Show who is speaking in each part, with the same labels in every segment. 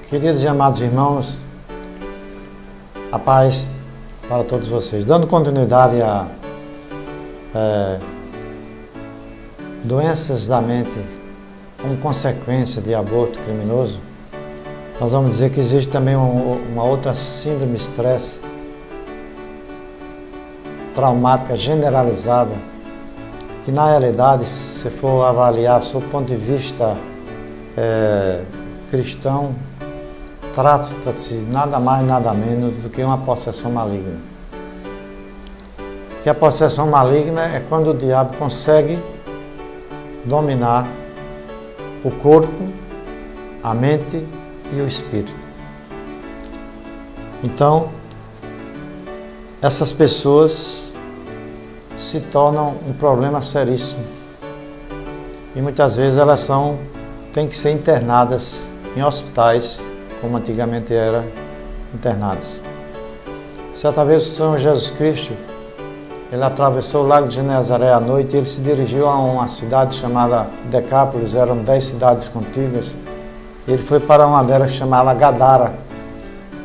Speaker 1: Queridos e amados irmãos, a paz para todos vocês. Dando continuidade a doenças da mente como consequência de aborto criminoso, nós vamos dizer que existe também uma outra síndrome de estresse traumática generalizada, que na realidade, se for avaliar sob o ponto de vista cristão, trata-se nada mais, nada menos do que uma possessão maligna. Que a possessão maligna é quando o diabo consegue dominar o corpo, a mente e o espírito. Então, essas pessoas se tornam um problema seríssimo. E muitas vezes elas têm que ser internadas em hospitais, como antigamente eram internadas. Certa vez o Senhor Jesus Cristo, ele atravessou o lago de Genezaré à noite e ele se dirigiu a uma cidade chamada Decápolis, eram 10 cidades contíguas. Ele foi para uma delas chamada Gadara.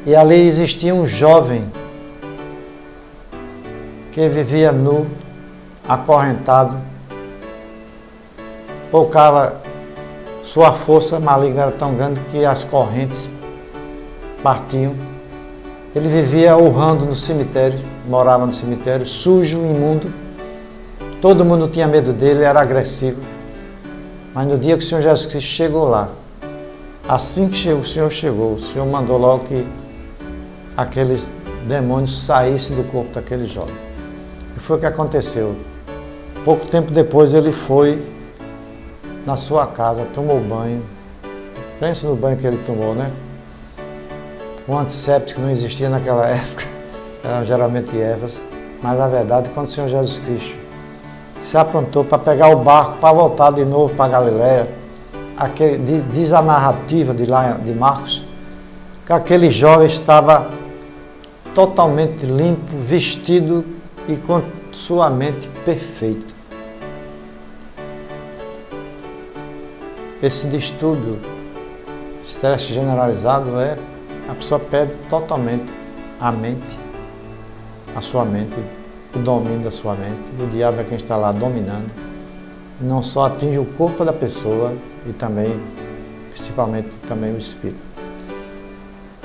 Speaker 1: E ali existia um jovem que vivia nu, acorrentado, sua força maligna era tão grande que as correntes partiam. Ele vivia urrando no cemitério, morava no cemitério, sujo, imundo. Todo mundo tinha medo dele, era agressivo. Mas no dia que o Senhor Jesus Cristo chegou lá, assim que o Senhor chegou, o Senhor mandou logo que aqueles demônios saíssem do corpo daquele jovem. E foi o que aconteceu. Pouco tempo depois ele foi na sua casa, tomou banho. Pensa no banho que ele tomou, né? Um antisséptico não existia naquela época, eram geralmente ervas, mas a verdade, quando o Senhor Jesus Cristo se aprontou para pegar o barco, para voltar de novo para Galileia, diz a narrativa de Marcos, que aquele jovem estava totalmente limpo, vestido e com sua mente perfeita. Esse distúrbio, estresse generalizado, a pessoa perde totalmente a mente, a sua mente, o domínio da sua mente. O diabo é quem está lá dominando. E não só atinge o corpo da pessoa, e também, principalmente, também o espírito.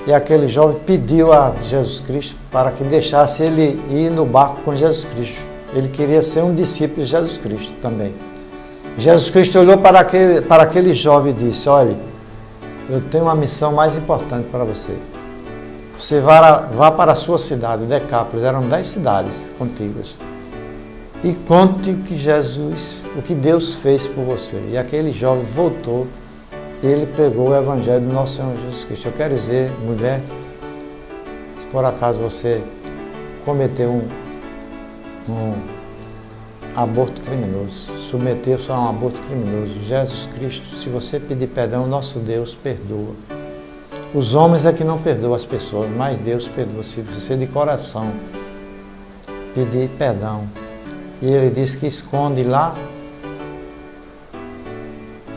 Speaker 1: E aquele jovem pediu a Jesus Cristo para que deixasse ele ir no barco com Jesus Cristo. Ele queria ser um discípulo de Jesus Cristo também. Jesus Cristo olhou para aquele jovem e disse: olha, eu tenho uma missão mais importante para você. Você vá para a sua cidade, Decápolis, eram 10 cidades contíguas, e conte o que Deus fez por você. E aquele jovem voltou e ele pregou o Evangelho do nosso Senhor Jesus Cristo. Eu quero dizer, mulher, se por acaso você cometeu um aborto criminoso, submeteu-se a um aborto criminoso, Jesus Cristo, se você pedir perdão, nosso Deus perdoa. Os homens é que não perdoam as pessoas, mas Deus perdoa. Se você de coração pedir perdão, e Ele diz que esconde lá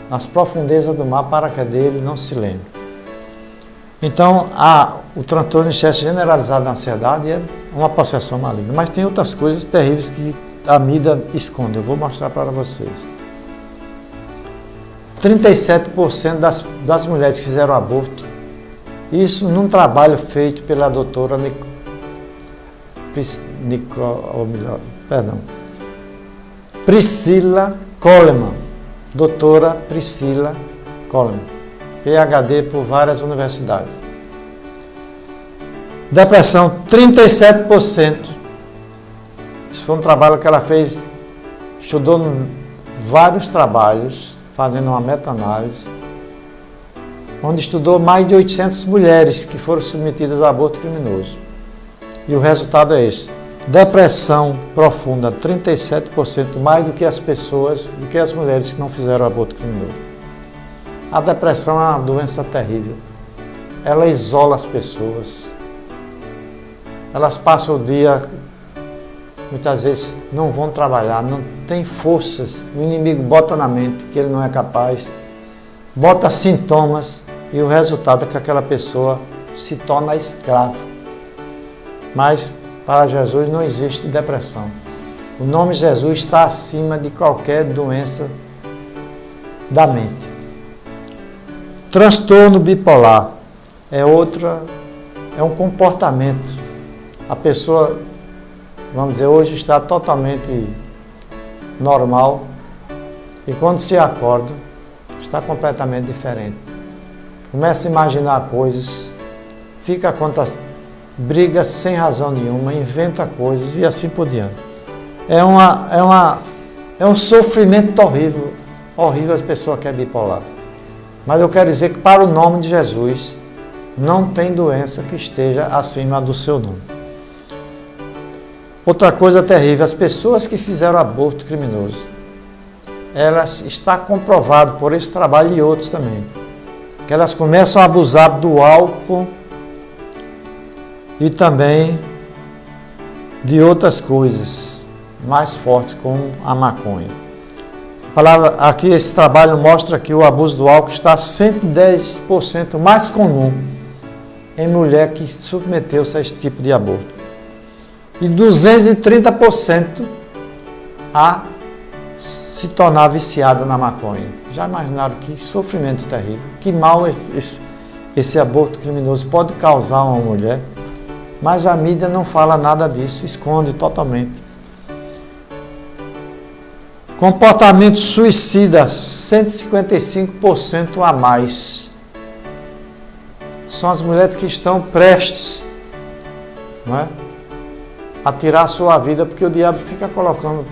Speaker 1: nas profundezas do mar para que dele não se lembre. Então, o transtorno de estresse generalizado da ansiedade é uma possessão maligna, mas tem outras coisas terríveis que a mídia esconde. Eu vou mostrar para vocês. 37% das mulheres que fizeram aborto, isso num trabalho feito pela doutora Priscila Coleman, doutora Priscila Coleman, PhD por várias universidades. Depressão, 37%. Isso foi um trabalho que ela fez, estudou vários trabalhos, fazendo uma meta-análise, onde estudou mais de 800 mulheres que foram submetidas a aborto criminoso. E o resultado é esse: depressão profunda, 37% mais do que as mulheres que não fizeram aborto criminoso. A depressão é uma doença terrível. Ela isola as pessoas. Elas passam o dia, muitas vezes não vão trabalhar, não tem forças. O inimigo bota na mente que ele não é capaz, bota sintomas e o resultado é que aquela pessoa se torna escravo. Mas para Jesus não existe depressão. O nome Jesus está acima de qualquer doença da mente. Transtorno bipolar é um comportamento. A pessoa, vamos dizer, hoje está totalmente normal e quando se acorda, está completamente diferente. Começa a imaginar coisas, fica contra brigas sem razão nenhuma, inventa coisas e assim por diante. É um sofrimento horrível a pessoa que é bipolar. Mas eu quero dizer que para o nome de Jesus, não tem doença que esteja acima do seu nome. Outra coisa terrível, as pessoas que fizeram aborto criminoso, elas está comprovado por esse trabalho e outros também, que elas começam a abusar do álcool e também de outras coisas mais fortes, como a maconha. Aqui esse trabalho mostra que o abuso do álcool está 110% mais comum em mulher que submeteu-se a esse tipo de aborto. E 230% a se tornar viciada na maconha. Já imaginaram que sofrimento terrível, que mal esse aborto criminoso pode causar a uma mulher? Mas a mídia não fala nada disso, esconde totalmente. Comportamento suicida, 155% a mais. São as mulheres que estão prestes, não é, a tirar a sua vida, porque o diabo fica colocando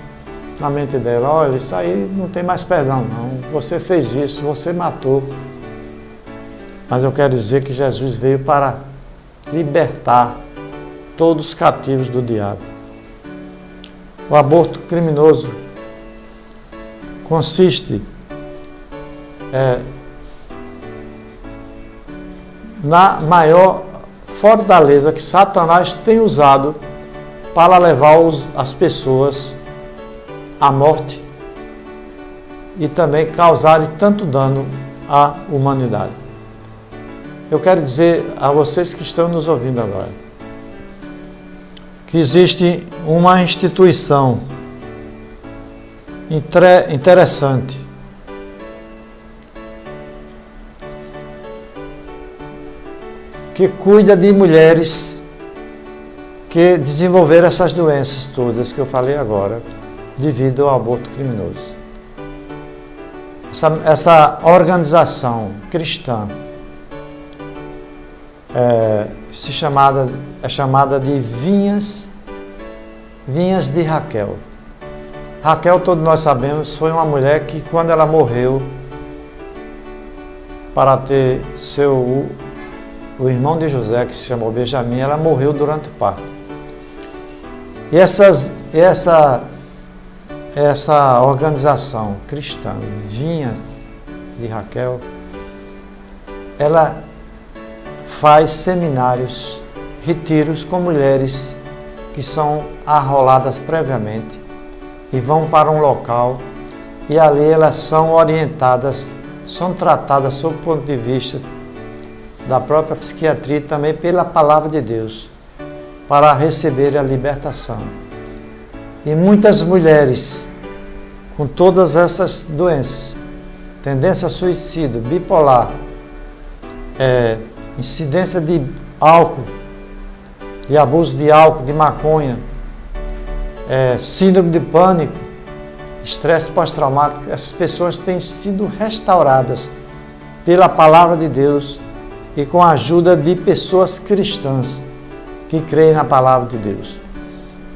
Speaker 1: na mente dela: olha, isso aí não tem mais perdão não, você fez isso, você matou. Mas eu quero dizer que Jesus veio para libertar todos os cativos do diabo. O aborto criminoso consiste na maior fortaleza que Satanás tem usado para levar as pessoas à morte e também causarem tanto dano à humanidade. Eu quero dizer a vocês que estão nos ouvindo agora que existe uma instituição interessante que cuida de mulheres que desenvolveram essas doenças todas que eu falei agora, devido ao aborto criminoso. Essa organização cristã é chamada de Vinhas de Raquel. Raquel, todos nós sabemos, foi uma mulher que, quando ela morreu para ter o irmão de José, que se chamou Benjamim, ela morreu durante o parto. E essa organização cristã, Vinhas de Raquel, ela faz seminários, retiros com mulheres que são arroladas previamente e vão para um local e ali elas são orientadas, são tratadas sob o ponto de vista da própria psiquiatria e também pela palavra de Deus, para receber a libertação. E muitas mulheres com todas essas doenças, tendência a suicídio, bipolar, incidência de álcool, de abuso de álcool, de maconha, síndrome de pânico, estresse pós-traumático, essas pessoas têm sido restauradas pela palavra de Deus e com a ajuda de pessoas cristãs que creem na palavra de Deus.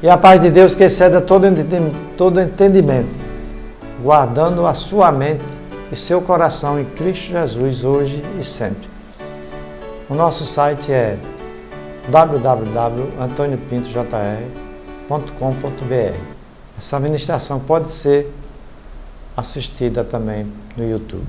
Speaker 1: E a paz de Deus, que excede todo entendimento, guardando a sua mente e seu coração em Cristo Jesus, hoje e sempre. O nosso site é www.antoniopintojr.com.br. Essa ministração pode ser assistida também no YouTube.